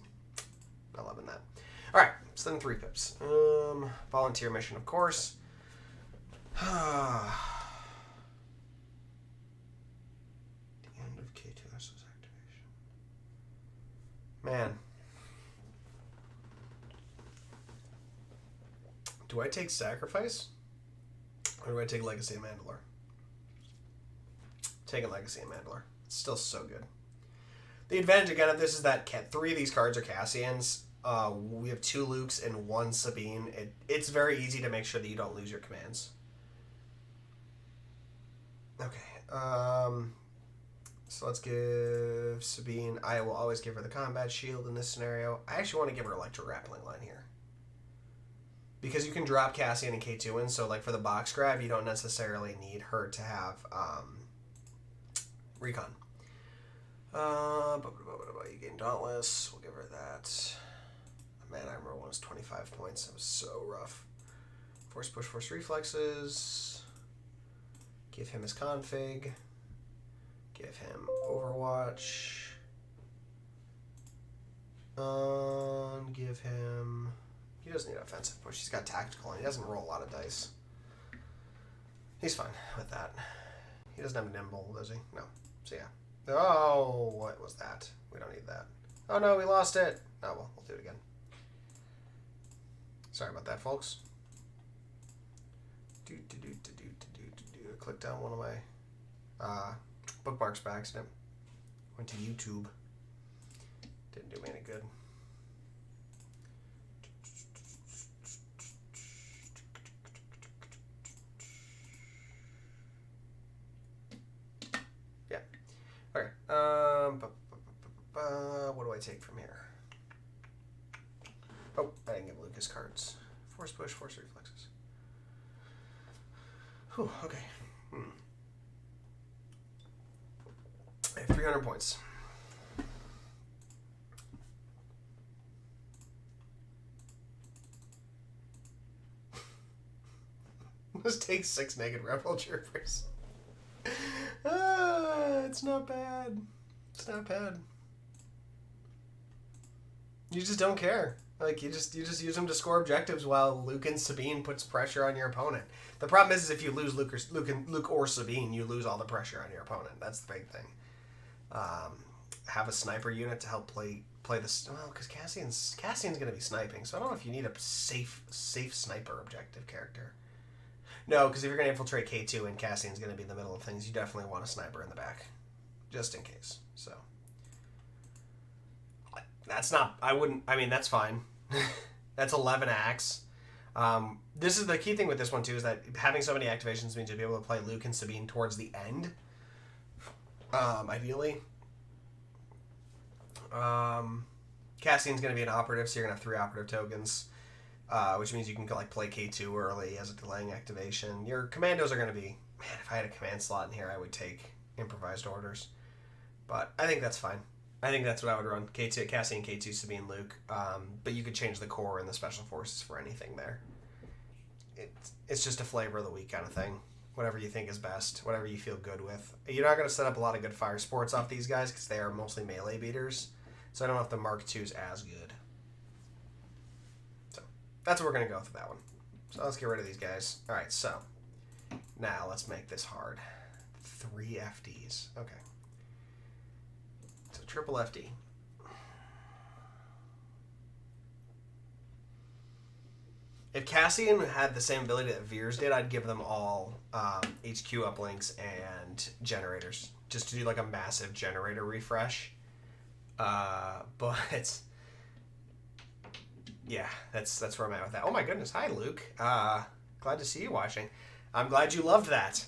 Not loving that. Alright, so then 3 pips. Volunteer mission, of course. The end of K2 Ursa's activation. Man. Do I take Sacrifice? Or do I take Legacy of Mandalore? Taking Legacy of Mandalore. It's still so good. The advantage, again, of this is that 3 of these cards are Cassians. We have 2 Lukes and 1 Sabine. It's very easy to make sure that you don't lose your commands. Okay. So let's give Sabine... I will always give her the Combat Shield in this scenario. I actually want to give her Electro Grappling Line here. Because you can drop Cassian and K2 in, so like for the box grab, you don't necessarily need her to have Recon. You gain Dauntless. We'll give her that. Man, I remember one was 25 points. That was so rough. Force Push, Force Reflexes. Give him his config. Give him Overwatch. Give him... He doesn't need offensive push. He's got tactical, and he doesn't roll a lot of dice. He's fine with that. He doesn't have nimble, does he? No. So yeah. Oh, what was that? We don't need that. Oh no, we lost it. Oh well, we'll do it again. Sorry about that, folks. I clicked on one of my bookmarks by accident. Went to YouTube. Didn't do me any good. Yeah. Okay. What do I take from here? Oh, I didn't give Lucas cards. Force Push, Force Reflexes. Whew, okay. I have 300 points. Let's take 6 naked Rebel Troopers. It's not bad. It's not bad. You just don't care. Like you just use them to score objectives while Luke and Sabine puts pressure on your opponent. The problem is if you lose Luke or Sabine, you lose all the pressure on your opponent. That's the big thing. Have a sniper unit to help play this. Well, because Cassian's going to be sniping, so I don't know if you need a safe sniper objective character. No, because if you're going to infiltrate K2 and Cassian's going to be in the middle of things, you definitely want a sniper in the back, just in case. So that's not. I wouldn't. I mean, that's fine. That's 11 acts. This is the key thing with this one too, is that having so many activations means you'll be able to play Luke and Sabine towards the end. Ideally. Cassian's going to be an operative, so you're going to have 3 operative tokens, which means you can like play K2 early as a delaying activation. Your commandos are going to be, man, if I had a command slot in here, I would take improvised orders. But I think that's fine. I think that's what I would run. K2, Cassian, K2, Sabine, Luke. But you could change the core and the special forces for anything there. It's just a flavor of the week kind of thing. Whatever you think is best, whatever you feel good with. You're not going to set up a lot of good fire sports off these guys because they are mostly melee beaters. So I don't know if the Mark II is as good. So that's what we're going to go for that one. So let's get rid of these guys. All right, so now let's make this hard. 3 FDs. Okay. So triple FD. If Cassian had the same ability that Veers did, I'd give them all HQ uplinks and generators, just to do like a massive generator refresh. But yeah, that's where I'm at with that. Oh my goodness, hi Luke. Glad to see you watching. I'm glad you loved that.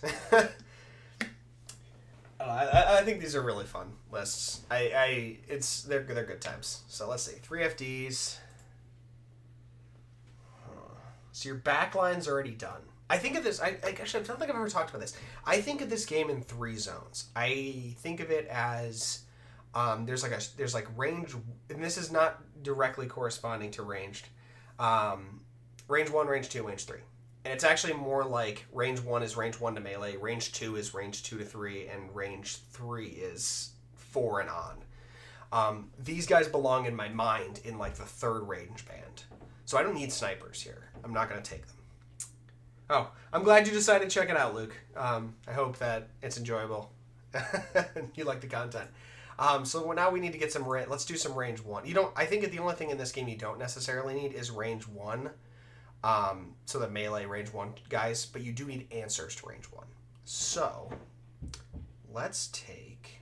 I think these are really fun lists. They're good times. So let's see, 3 FDs. So your backline's already done. I think of this. Actually, I don't think I've ever talked about this. I think of this game in 3 zones. I think of it as there's like range, and this is not directly corresponding to ranged. Range 1, range 2, range 3, and it's actually more like range 1 is range 1 to melee, range 2 is range 2 to 3, and range 3 is 4 and on. These guys belong in my mind in like the 3rd range band. So I don't need snipers here. I'm not going to take them. Oh, I'm glad you decided to check it out, Luke. I hope that it's enjoyable. You like the content. So now we need to get some let's do some range 1. I think the only thing in this game you don't necessarily need is range 1. So the melee range 1 guys, but you do need answers to range 1. So let's take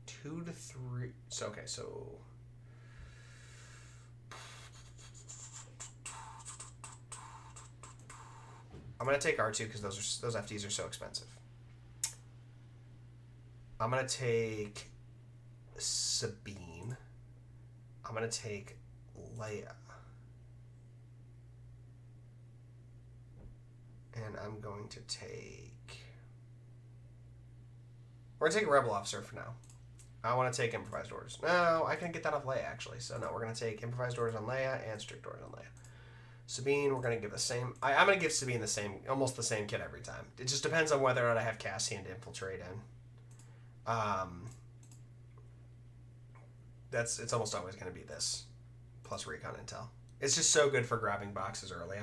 2 to 3. So okay, so I'm going to take R2 because those FDs are so expensive. I'm going to take Sabine. I'm going to take Leia. And I'm going to take... We're going to take a Rebel Officer for now. I want to take Improvised Orders. No, I can get that off Leia, actually. So no, we're going to take Improvised Orders on Leia and Strict Orders on Leia. Sabine, we're going to give the same... I'm going to give Sabine almost the same kit every time. It just depends on whether or not I have Cassian to infiltrate in. It's almost always going to be this, plus Recon Intel. It's just so good for grabbing boxes early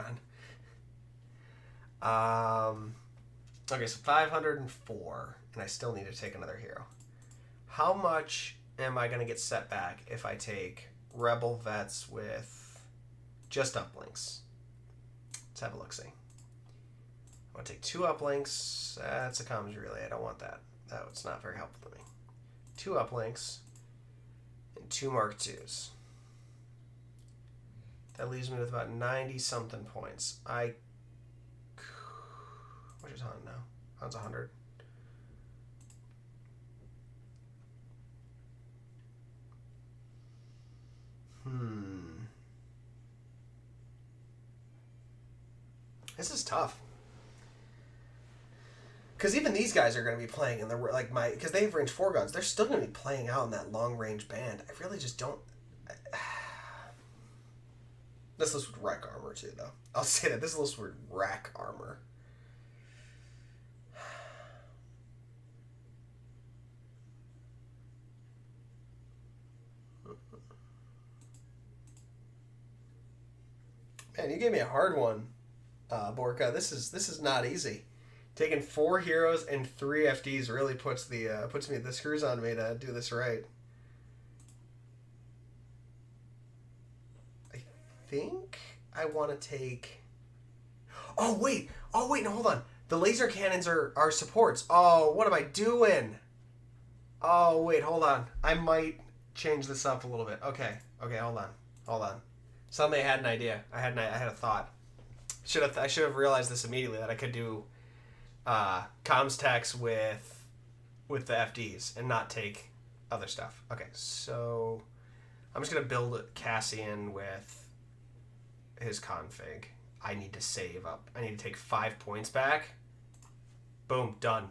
on. Okay, so 504, and I still need to take another hero. How much am I going to get set back if I take Rebel Vets with... just uplinks? Let's have a look-see. I want to take 2 uplinks. That's a comms relay. I don't want that. That's not very helpful to me. 2 uplinks and 2 Mark IIs. That leaves me with about 90-something points. What is Han now? Han's 100. This is tough. Because even these guys are going to be playing in the because they have range 4 guns. They're still going to be playing out in that long range band. I really just don't. This list would wreck armor too, though. I'll say that this list would wreck armor. Man, you gave me a hard one, Borka. This is not easy. Taking 4 heroes and 3 FDs really puts me the screws on me to do this right. I think I want to take... Oh wait, no, hold on. The laser cannons are supports. Oh, what am I doing? Oh wait, hold on. I might change this up a little bit. Okay, hold on. Suddenly I had an idea. I had a thought. I should have realized this immediately, that I could do comms techs with the FDs and not take other stuff. Okay, so I'm just gonna build Cassian with his config. I need to save up. I need to take 5 points back. Boom, done.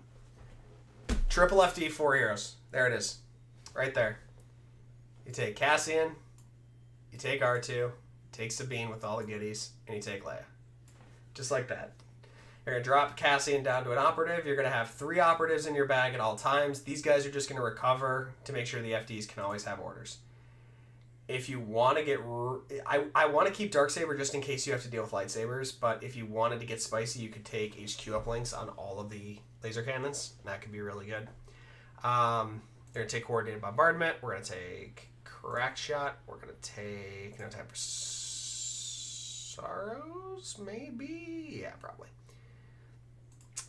Triple FD, 4 heroes. There it is. Right there. You take Cassian, you take R2, take Sabine with all the goodies, and you take Leia. Just like that. You're going to drop Cassian down to an operative. You're going to have 3 operatives in your bag at all times. These guys are just going to recover to make sure the FDs can always have orders. If you want to get... I want to keep Darksaber just in case you have to deal with lightsabers, but if you wanted to get spicy, you could take HQ uplinks on all of the laser cannons. And that could be really good. You're going to take Coordinated Bombardment. We're going to take Crack Shot. We're going to take... No type of Sorrows, maybe? Yeah, probably.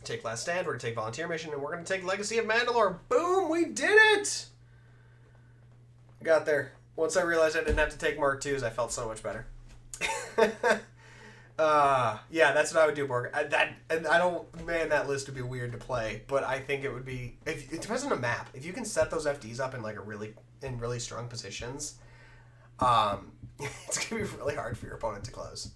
Take Last Stand. We're going to take Volunteer Mission, and we're going to take Legacy of Mandalore. Boom! We did it! I got there. Once I realized I didn't have to take Mark IIs, I felt so much better. Yeah, that's what I would do, Borg. That list would be weird to play, but I think it would be... It depends on the map. If you can set those FDs up in like in really strong positions, it's going to be really hard for your opponent to close.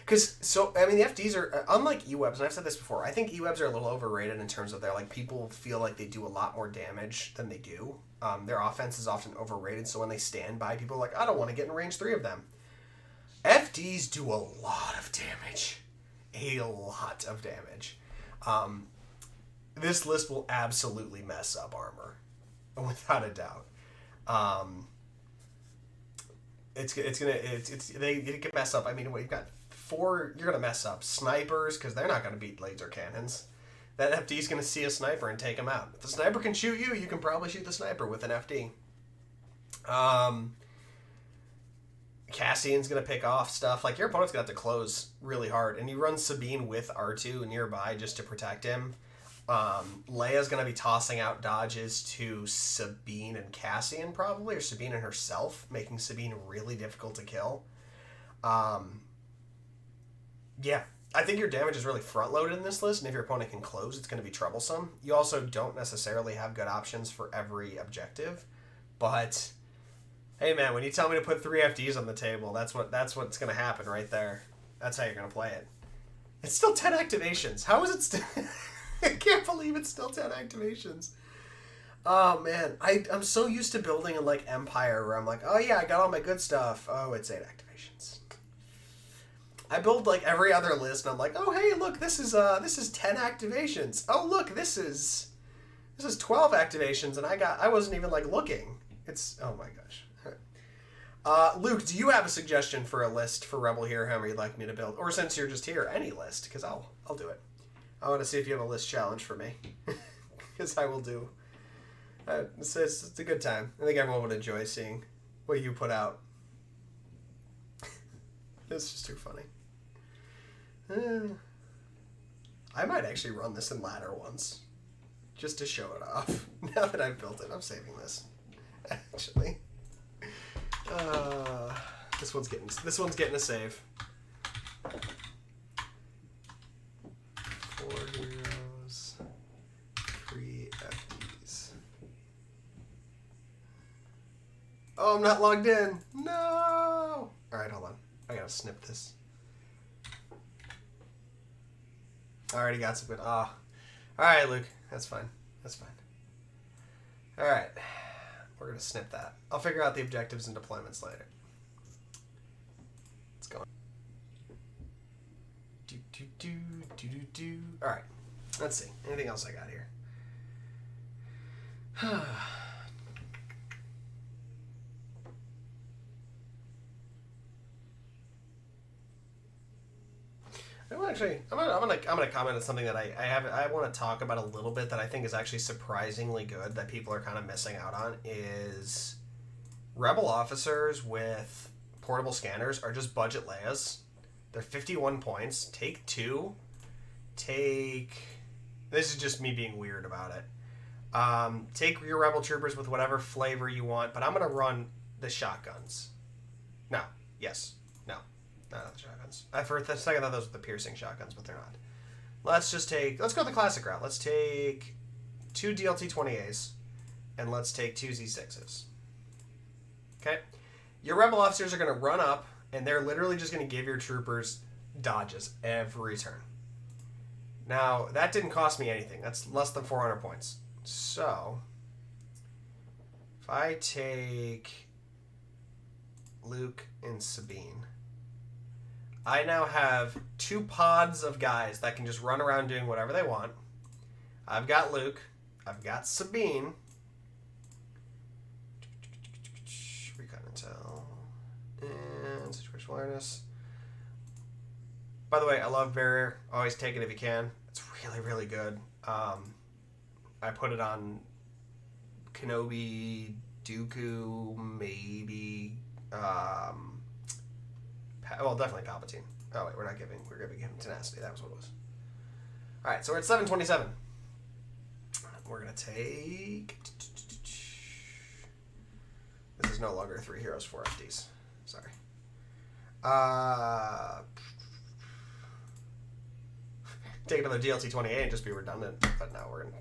The FDs are, unlike E-Webs, and I've said this before, I think E-Webs are a little overrated in terms of people feel like they do a lot more damage than they do. Their offense is often overrated, so when they stand by, people are like, I don't want to get in range 3 of them. FDs do a lot of damage. A lot of damage. This list will absolutely mess up armor, without a doubt. It can mess up. I mean, we've got 4. You're gonna mess up snipers because they're not gonna beat laser cannons. That FD's gonna see a sniper and take him out. If the sniper can shoot you, you can probably shoot the sniper with an FD. Cassian's gonna pick off stuff. Like, your opponent's gonna have to close really hard, and you run Sabine with R2 nearby just to protect him. Leia's gonna be tossing out dodges to Sabine and Cassian probably, or Sabine and herself, making Sabine really difficult to kill. Yeah, I think your damage is really front-loaded in this list, and if your opponent can close, it's going to be troublesome. You also don't necessarily have good options for every objective, but hey, man, when you tell me to put 3 FDs on the table, that's what's going to happen right there. That's how you're going to play it. It's still 10 activations. How is it still... I can't believe it's still 10 activations. Oh, man. I'm so used to building in, Empire, where I'm like, oh, yeah, I got all my good stuff. Oh, it's 8 activations. I build every other list, and I'm like, oh, hey, look, this is 10 activations. Oh, look, this is 12 activations, and I wasn't even looking. Oh my gosh. Luke, do you have a suggestion for a list for Rebel Herohammer you'd like me to build, or since you're just here, any list? Because I'll do it. I want to see if you have a list challenge for me, because I will do. It's a good time. I think everyone would enjoy seeing what you put out. It's just too funny. I might actually run this in ladder once, just to show it off. Now that I've built it, I'm saving this. Actually, this one's getting a save. 4 heroes, 3 FDs. Oh, I'm not logged in. No. All right, hold on. I gotta snip this. I already got some good... All right, Luke. That's fine. All right. We're going to snip that. I'll figure out the objectives and deployments later. Let's go. All right. Let's see. Anything else I got here? gonna comment on something that I want to talk about a little bit that I think is actually surprisingly good that people are kind of missing out on is Rebel officers with portable scanners are just budget Leias. They're 51 points. Take 2. This is just me being weird about it. Take your Rebel troopers with whatever flavor you want, but I'm gonna run the shotguns. No. Yes. No. Not the shotguns. For a second I thought those were the piercing shotguns, but they're not. Let's go the classic route. Let's take 2 DLT-20As, and let's take 2 Z6s. Okay? Your Rebel officers are going to run up, and they're literally just going to give your troopers dodges every turn. Now, that didn't cost me anything. That's less than 400 points. So, if I take Luke and Sabine, I now have 2 pods of guys that can just run around doing whatever they want. I've got Luke. I've got Sabine. Recon intel. And situational awareness. By the way, I love Barrier. Always take it if you can. It's really, really good. I put it on Kenobi, Dooku, maybe... well, definitely Palpatine. Oh, wait, we're going to be giving tenacity. That was what it was. Alright, so we're at 727. We're going to take... This is no longer 3 heroes, 4 FDs. Sorry. Take another DLT-20A and just be redundant, but no, we're going to...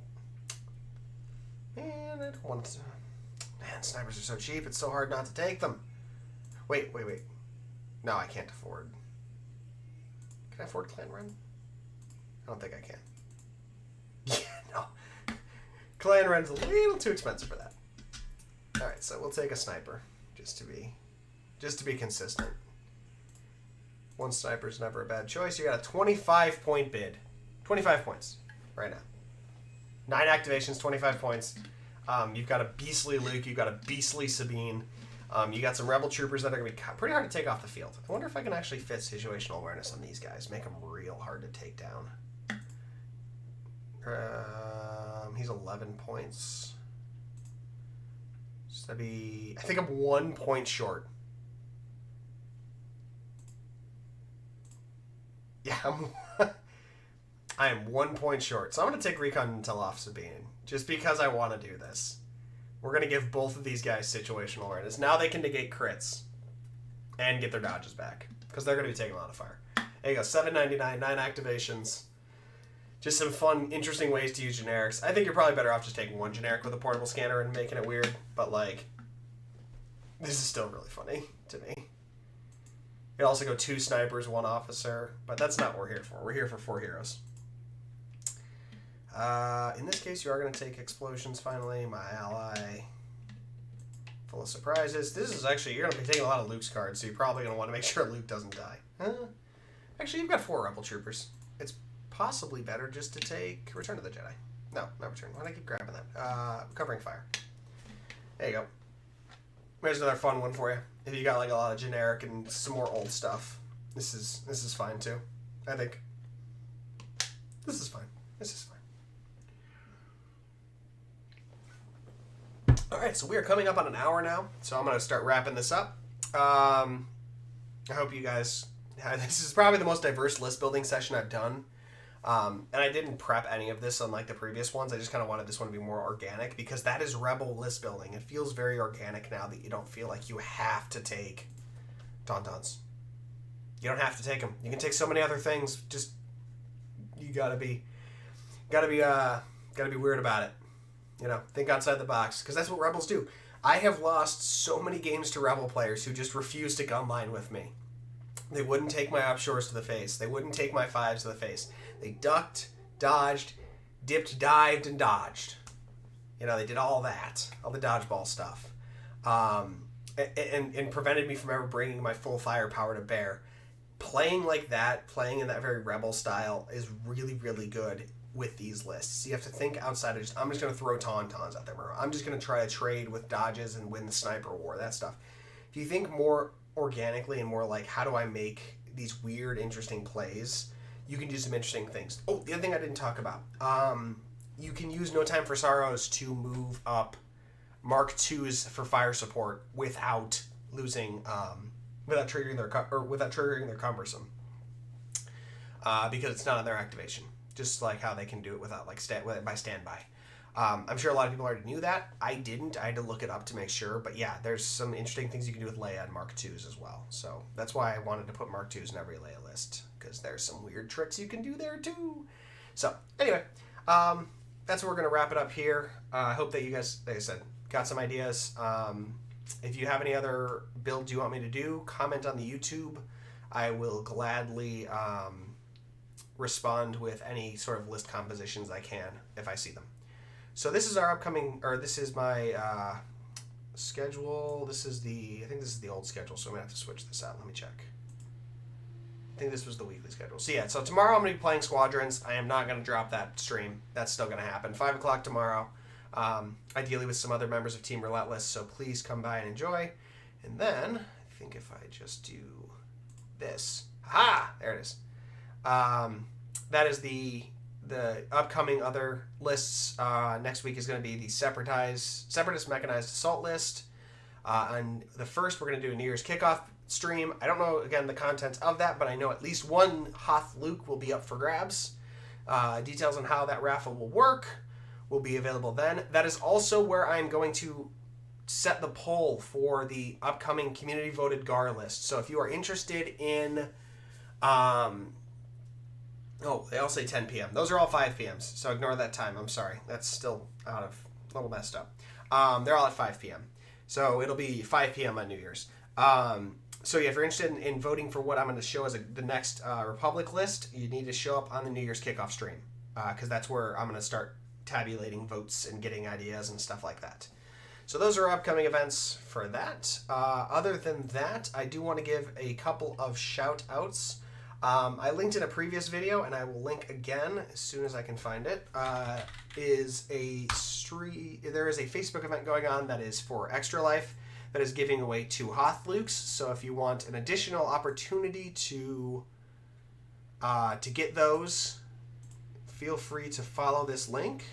Man, I don't want to... Man, snipers are so cheap, it's so hard not to take them. Wait. No, I can't afford. Can I afford Clan Run? I don't think I can. Yeah, no. Clan Run's a little too expensive for that. Alright, so we'll take a sniper. Just to be consistent. 1 sniper's never a bad choice. You got a 25-point bid. 25 points right now. 9 activations, 25 points. You've got a beastly Luke. You've got a beastly Sabine. You got some Rebel troopers that are going to be pretty hard to take off the field. I wonder if I can actually fit situational awareness on these guys. Make them real hard to take down. He's 11 points. So that'd be... I think I'm 1 point short. Yeah, I am 1 point short. So I'm going to take Recon Intel off Sabine. Just because I want to do this. We're going to give both of these guys situational awareness. Now they can negate crits. And get their dodges back. Because they're going to be taking a lot of fire. There you go. 799, 9 activations. Just some fun, interesting ways to use generics. I think you're probably better off just taking 1 generic with a portable scanner and making it weird. But, like, this is still really funny to me. You can also go 2 snipers, 1 officer. But that's not what we're here for. We're here for 4 heroes. In this case, you are going to take explosions, finally. My ally. Full of surprises. This is actually... You're going to be taking a lot of Luke's cards, so you're probably going to want to make sure Luke doesn't die. Actually, you've got 4 Rebel troopers. It's possibly better just to take Return of the Jedi. No, not Return. Why do I keep grabbing that? Covering Fire. There you go. There's another fun one for you. If you got like a lot of generic and some more old stuff, this is fine too. I think this is fine. This is fine. All right, so we are coming up on an hour now, so I'm gonna start wrapping this up. I hope you guys. This is probably the most diverse list building session I've done. And I didn't prep any of this unlike the previous ones. I just kind of wanted this one to be more organic because that is Rebel list building. It feels very organic now that you don't feel like you have to take Tauntauns. You don't have to take them. You can take so many other things. Just you gotta be weird about it. You know, think outside the box because that's what Rebels do. I have lost so many games to Rebel players who just refused to gunline with me. They wouldn't take my offshores to the face. They wouldn't take my 5s to the face. They ducked, dodged, dipped, dived, and dodged. You know, they did all that. All the dodgeball stuff. And prevented me from ever bringing my full firepower to bear. Playing like that, playing in that very Rebel style, is really, really good with these lists. You have to think outside of I'm just going to throw Tauntauns out there. I'm just going to try to trade with dodges and win the sniper war, that stuff. If you think more organically and more like, how do I make these weird, interesting plays, you can do some interesting things. Oh, the other thing I didn't talk about. You can use No Time for Sorrows to move up Mark IIs for fire support without losing, without triggering their cumbersome, because it's not on their activation. Just like how they can do it without by standby. I'm sure a lot of people already knew that. I didn't. I had to look it up to make sure. But yeah, there's some interesting things you can do with Leia and Mark IIs as well. So that's why I wanted to put Mark IIs in every Leia list, because there's some weird tricks you can do there too. So anyway, that's where we're going to wrap it up here. I hope that you guys, like I said, got some ideas. If you have any other builds you want me to do, comment on the YouTube. I will gladly respond with any sort of list compositions I can if I see them. So this is our upcoming, or this is my schedule. I think this is the old schedule, so I'm going to have to switch this out. Let me check. I think this was the weekly schedule. So yeah, so tomorrow I'm going to be playing Squadrons. I am not going to drop that stream. That's still going to happen. 5 o'clock tomorrow, ideally with some other members of Team Relentless, so please come by and enjoy. And then, I think if I just do this. Aha! There it is. That is the upcoming other lists. Next week is going to be the Separatist Mechanized Assault list. On the first, we're going to do a New Year's kickoff stream. I don't know, again, the contents of that, but I know at least one Hoth Luke will be up for grabs. Details on how that raffle will work will be available then. That is also where I'm going to set the poll for the upcoming community voted GAR list. So if you are interested in... Oh, they all say 10 p.m. Those are all 5 p.m.s, so ignore that time. I'm sorry. That's still a little messed up. They're all at 5 p.m. So it'll be 5 p.m. on New Year's. So yeah, if you're interested in voting for what I'm going to show as the next Republic list, you need to show up on the New Year's kickoff stream, because that's where I'm going to start tabulating votes and getting ideas and stuff like that. So those are upcoming events for that. Other than that, I do want to give a couple of shout-outs. I linked in a previous video, and I will link again as soon as I can find it. There is a Facebook event going on that is for Extra Life that is giving away 2 Hoth Lukes. So if you want an additional opportunity to get those, feel free to follow this link.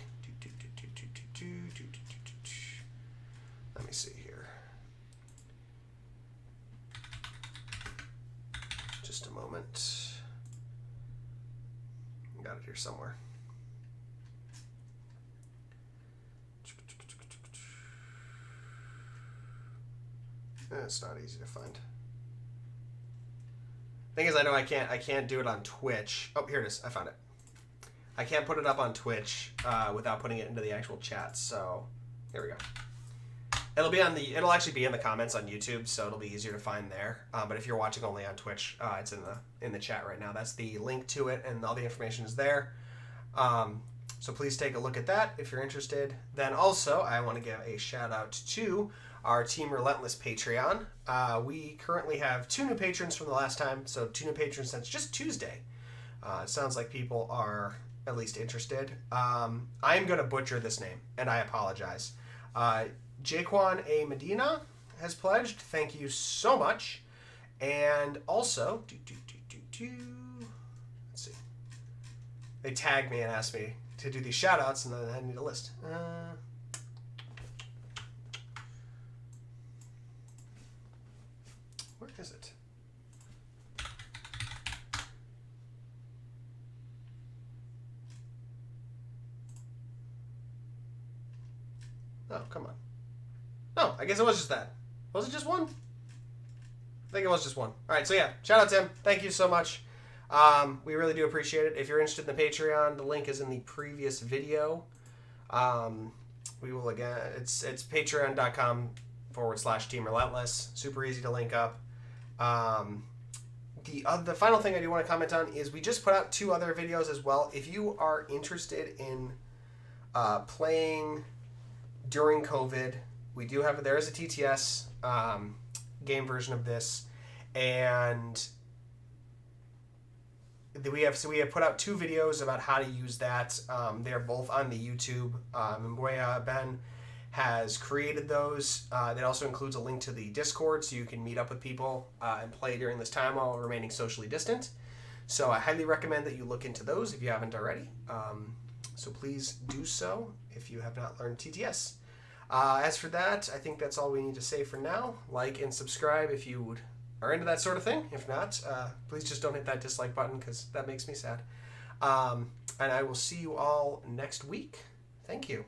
Let me see here. Just a moment. Got it here somewhere. It's not easy to find. Thing is, I know I can't do it on Twitch. Oh, here it is. I found it. I can't put it up on Twitch without putting it into the actual chat. So here we go. It'll actually be in the comments on YouTube, so it'll be easier to find there. But if you're watching only on Twitch, it's in the chat right now. That's the link to it, and all the information is there. So please take a look at that if you're interested. Then also, I want to give a shout out to our Team Relentless Patreon. We currently have 2 new patrons from the last time, so 2 new patrons since just Tuesday. It sounds like people are at least interested. I'm going to butcher this name, and I apologize. Jaquan A. Medina has pledged. Thank you so much. And also, let's see. They tagged me and asked me to do these shout-outs, and then I need a list. Where is it? Oh, come on. No, I guess it was just that. Was it just one? I think it was just one. All right, so yeah, shout out Tim. Thank you so much. We really do appreciate it. If you're interested in the Patreon, the link is in the previous video. We will again. It's patreon.com/Team Relentless. Super easy to link up. The final thing I do want to comment on is we just put out 2 other videos as well. If you are interested in playing during COVID, there is a TTS game version of this, and we have put out 2 videos about how to use that. They're both on the YouTube. Mboya Ben has created those. That also includes a link to the Discord, so you can meet up with people and play during this time while remaining socially distant. So I highly recommend that you look into those if you haven't already. So please do so if you have not learned TTS. As for that, I think that's all we need to say for now. Like and subscribe if you are into that sort of thing. If not, please just don't hit that dislike button because that makes me sad. And I will see you all next week. Thank you.